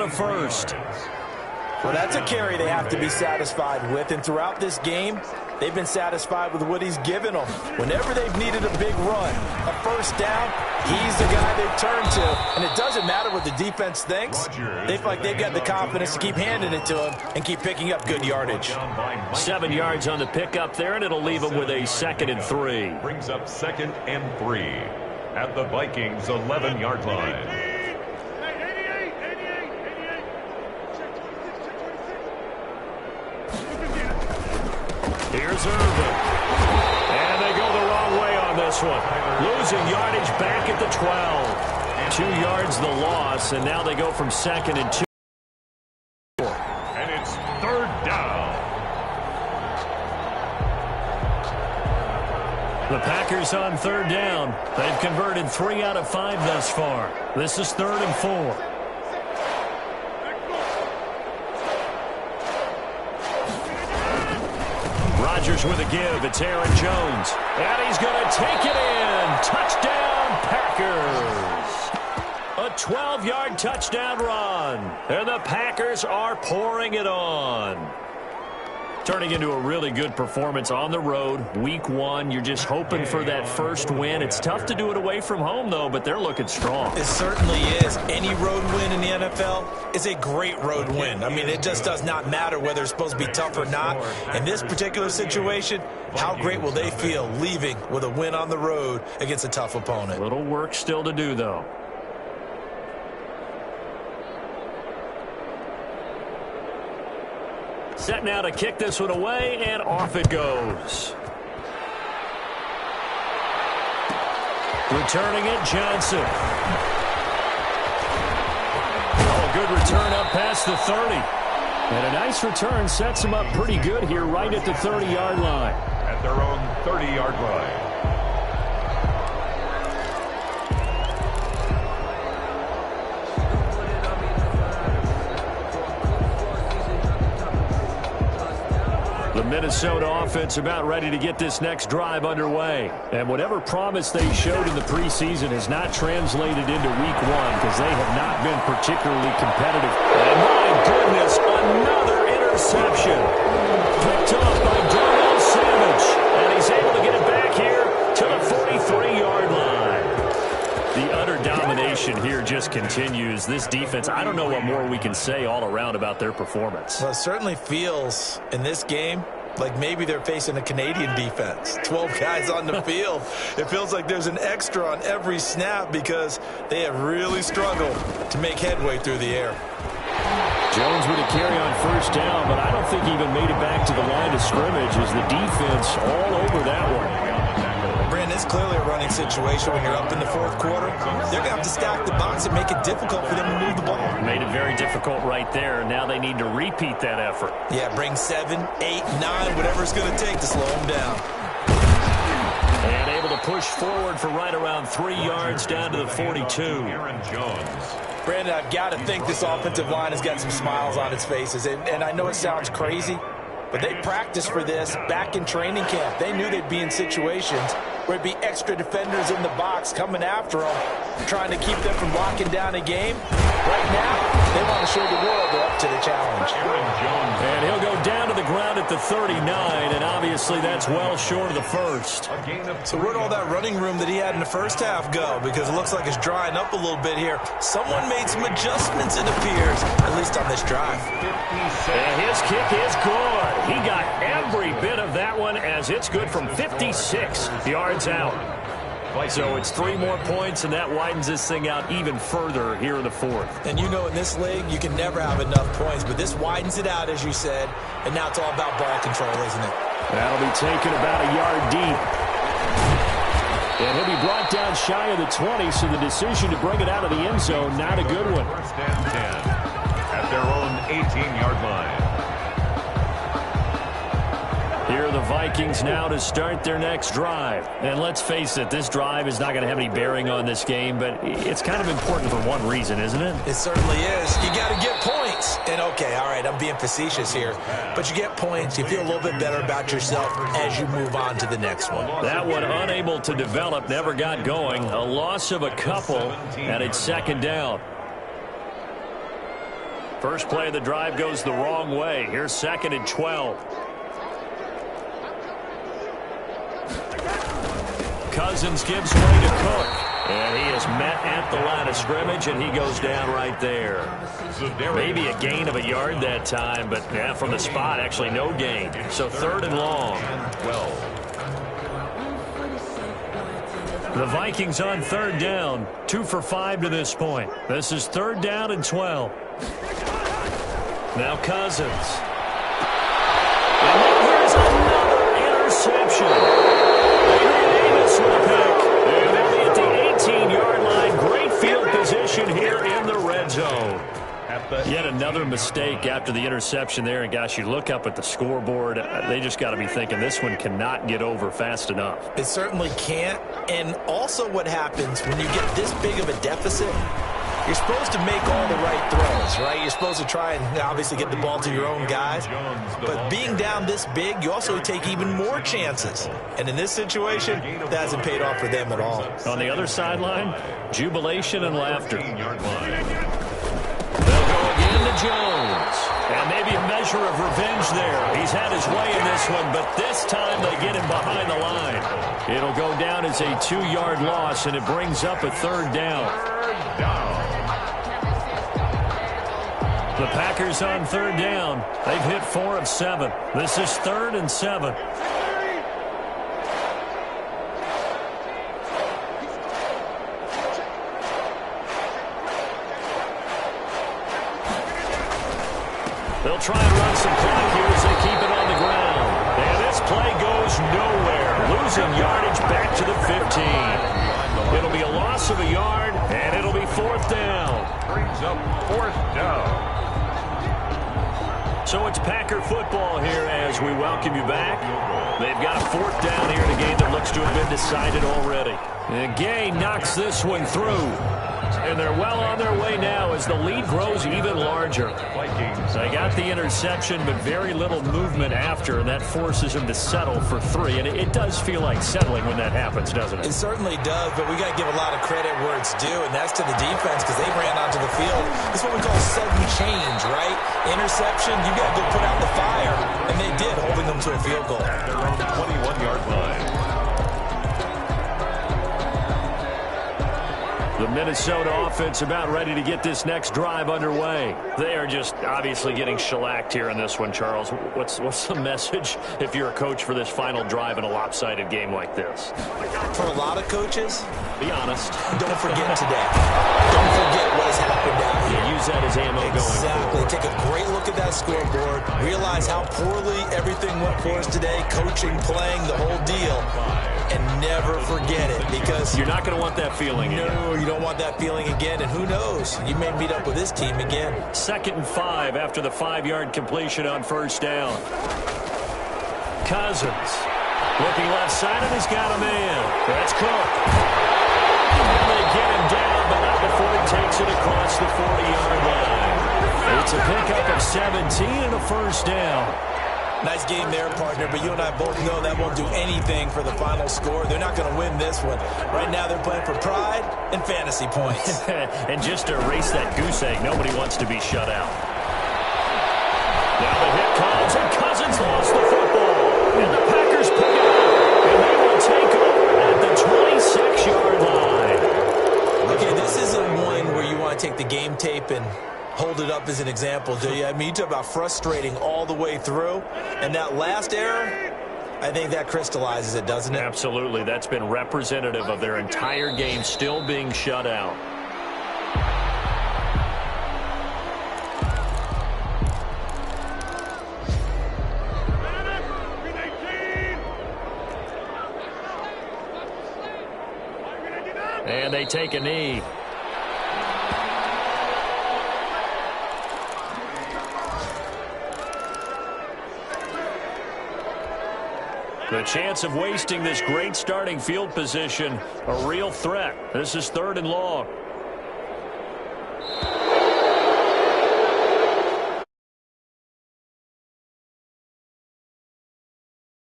and a first. Well, that's a carry they have to be satisfied with. And throughout this game, they've been satisfied with what he's given them. Whenever they've needed a big run, a first down, he's the guy they turn to. And it doesn't matter what the defense thinks. They feel like they've got the confidence to keep handing it to him and keep picking up good yardage. 7 yards on the pickup there, and it'll leave them with a 2nd and 3. Brings up 2nd and 3 at the Vikings' 11-yard line. Here's Irvin. And they go the wrong way on this one. Losing yardage back at the 12. 2 yards the loss, and now they go from 2nd and 2. And it's 3rd down. The Packers on 3rd down. They've converted 3 out of 5 thus far. This is 3rd and 4. Rodgers with a give. It's Aaron Jones. And he's going to take it in. Touchdown, Packers. A 12-yard touchdown run. And the Packers are pouring it on. Turning into a really good performance on the road. Week 1, you're just hoping for that first win. It's tough to do it away from home, though, but they're looking strong. It certainly is. Any road win in the NFL is a great road win. I mean, it just does not matter whether it's supposed to be tough or not. In this particular situation, how great will they feel leaving with a win on the road against a tough opponent? A little work still to do, though. Set now to kick this one away, and off it goes. Returning it, Johnson. Oh, good return up past the 30. And a nice return sets him up pretty good here right at the 30-yard line. At their own 30-yard line. The Minnesota offense about ready to get this next drive underway. And whatever promise they showed in the preseason has not translated into week 1 because they have not been particularly competitive. And my goodness, another interception. Picked off by Darnell Savage. And he's able to get it back here to the 43-yard line. The utter domination here just continues. This defense, I don't know what more we can say all around about their performance. Well, it certainly feels in this game like maybe they're facing a Canadian defense. 12 guys on the field. It feels like there's an extra on every snap because they have really struggled to make headway through the air. Jones with a carry on first down, but I don't think he even made it back to the line of scrimmage as the defense all over that one. Brandon, it's clearly a running situation when you're up in the 4th quarter. They're going to have to stack the box and make it difficult for them to move the ball. Made it very difficult right there. Now they need to repeat that effort. Yeah, bring 7, 8, 9, whatever it's going to take to slow them down. And able to push forward for right around 3 yards down to the 42. Aaron Jones. Brandon, I've got to think this offensive line has got some smiles on its faces. And I know it sounds crazy, but they practiced for this back in training camp. They knew they'd be in situations where it'd be extra defenders in the box coming after them, trying to keep them from locking down a game. Right now, they want to show the world they're up to the challenge. Aaron Jones. And he'll go down to the ground at the 39, and obviously that's well short of the first. So where'd all that running room that he had in the first half go? Because it looks like it's drying up a little bit here. Someone made some adjustments, it appears, at least on this drive. And his kick is good. He got every bit of that one as it's good from 56 yards out. So it's 3 more points, and that widens this thing out even further here in the 4th. And you know in this league, you can never have enough points, but this widens it out, as you said, and now it's all about ball control, isn't it? That'll be taken about a yard deep. And he'll be brought down shy of the 20, so the decision to bring it out of the end zone, not a good one. 1st and 10 at their own 18-yard line. Here are the Vikings now to start their next drive. And let's face it, this drive is not going to have any bearing on this game, but it's kind of important for one reason, isn't it? It certainly is. You got to get points. And, okay, all right, I'm being facetious here, but you get points, you feel a little bit better about yourself as you move on to the next one. That one unable to develop, never got going. A loss of a couple, and it's 2nd down. First play of the drive goes the wrong way. Here's 2nd and 12. Cousins gives way to Cook. And he is met at the line of scrimmage, and he goes down right there. Maybe a gain of a yard that time, but yeah, from the spot, actually no gain. So 3rd and long. The Vikings on 3rd down. 2 for 5 to this point. This is 3rd down and 12. Now Cousins. And then here's another interception. Davis with a pick. And they're at the 18-yard line. Great field position here in the red zone. Yet another mistake after the interception there. And, gosh, you look up at the scoreboard. They just got to be thinking this one cannot get over fast enough. It certainly can't. And also what happens when you get this big of a deficit, you're supposed to make all the right throws, right? You're supposed to try and obviously get the ball to your own guys. But being down this big, you also take even more chances. And in this situation, that hasn't paid off for them at all. On the other sideline, jubilation and laughter. They'll go again to Jones. And maybe a measure of revenge there. He's had his way in this one, but this time they get him behind the line. It'll go down as a 2-yard loss, and it brings up a 3rd down. The Packers on 3rd down. They've hit 4 of 7. This is 3rd and 7. They'll try and run some clock here as they keep it on the ground. And this play goes nowhere. Losing yardage back to the 15. It'll be a loss of a yard, and it'll be 4th down. Brings up 4th down. So it's Packer football here as we welcome you back. They've got a 4th down here in a game that looks to have been decided already. And Gay knocks this one through. And they're well on their way now as the lead grows even larger. They got the interception, but very little movement after, and that forces them to settle for 3. And it does feel like settling when that happens, doesn't it? It certainly does, but we got to give a lot of credit where it's due, and that's to the defense because they ran onto the field. This is what we call sudden change, right? Interception, you got to go put out the fire, and they did, holding them to a field goal. They're on the 21-yard line. The Minnesota offense about ready to get this next drive underway. They are just obviously getting shellacked here in this one, Charles. What's the message if you're a coach for this final drive in a lopsided game like this? For a lot of coaches, be honest. Don't forget today. Don't forget what has happened out here. Use that as ammo going forward. Take a great look at that scoreboard. Realize how poorly everything went for us today. Coaching, playing, the whole deal. And never forget it because you're not going to want that feeling again. No, you don't want that feeling again. And who knows? You may meet up with this team again. 2nd and 5 after the 5-yard completion on 1st down. Cousins looking left side, and he's got a man. That's Cook. And they get him down, but not before he takes it across the 40-yard line. It's a pickup of 17 and a 1st down. Nice game there, partner, but you and I both know that won't do anything for the final score. They're not going to win this one. Right now they're playing for pride and fantasy points. And just to erase that goose egg, nobody wants to be shut out. Now the hit comes, and Cousins lost the football. And the Packers pick it up, and they will take over at the 26-yard line. Okay, this isn't one where you want to take the game tape and hold it up as an example, do you? I mean, you talk about frustrating all the way through. And that last error, I think that crystallizes it, doesn't it? Absolutely. That's been representative of their entire game still being shut out. And they take a knee. The chance of wasting this great starting field position, a real threat. This is 3rd and long.